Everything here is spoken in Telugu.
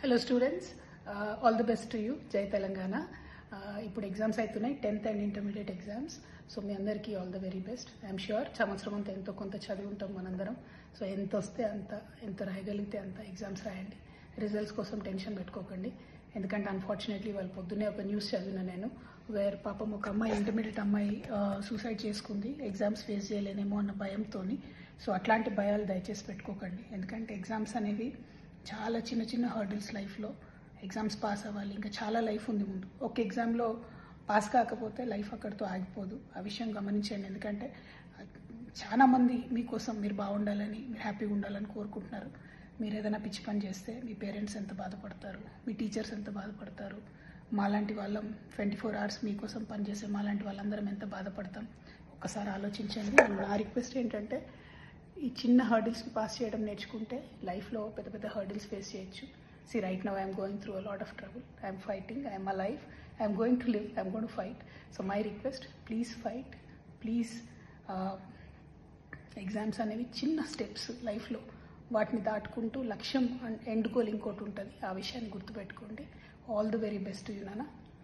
Hello students, all the best to you. జై తెలంగాణ. ఇప్పుడు ఎగ్జామ్స్ అవుతున్నాయి, 10th and intermediate exams. So మీ అందరికీ all the very best. I'm sure సంవత్సరం అంతా ఎంతో కొంత చదివి ఉంటాం మనందరం. సో ఎంత వస్తే అంత, ఎంత రాయగలిగితే అంత ఎగ్జామ్స్ రాయండి. రిజల్ట్స్ కోసం టెన్షన్ పెట్టుకోకండి. ఎందుకంటే అన్ఫార్చునేట్లీ వాళ్ళు పొద్దున్నే ఒక న్యూస్ చదివిన నేను, వేర్ పాపం ఒక అమ్మాయి, ఇంటర్మీడియట్ అమ్మాయి సూసైడ్ చేసుకుంది, ఎగ్జామ్స్ ఫేస్ చేయలేనేమో అన్న భయంతో. సో అట్లాంటి భయాలు దయచేసి పెట్టుకోకండి. ఎందుకంటే ఎగ్జామ్స్ అనేవి చాలా చిన్న చిన్న హర్డిల్స్ లైఫ్లో. ఎగ్జామ్స్ పాస్ అవ్వాలి, ఇంకా చాలా లైఫ్ ఉంది ముందు. ఒక ఎగ్జామ్లో పాస్ కాకపోతే లైఫ్ అక్కడితో ఆగిపోదు. ఆ విషయం గమనించండి. ఎందుకంటే చాలామంది మీకోసం మీరు బాగుండాలని, మీరు హ్యాపీగా ఉండాలని కోరుకుంటున్నారు. మీరు ఏదైనా పిచ్చి పని చేస్తే మీ పేరెంట్స్ ఎంత బాధపడతారు, మీ టీచర్స్ ఎంత బాధపడతారు, మాలాంటి వాళ్ళం 24 hours మీకోసం పనిచేసే మాలాంటి వాళ్ళందరం ఎంత బాధపడతాం. ఒక్కసారి ఆలోచించండి. నా రిక్వెస్ట్ ఏంటంటే, ఈ చిన్న హర్డిల్స్ని పాస్ చేయడం నేర్చుకుంటే లైఫ్లో పెద్ద పెద్ద హర్డిల్స్ ఫేస్ చేయొచ్చు. See, right now I am going through a lot of trouble. I am fighting. I am alive. I am going to live. I am going to fight. So my request, please fight. Please, exams అనేవి చిన్న స్టెప్స్ లైఫ్లో. వాటిని దాటుకుంటూ లక్ష్యం అండ్ ఎండ్ గోల్ ఇంకోటి ఉంటుంది. ఆ విషయాన్ని గుర్తుపెట్టుకోండి. All the very best you నాన్న.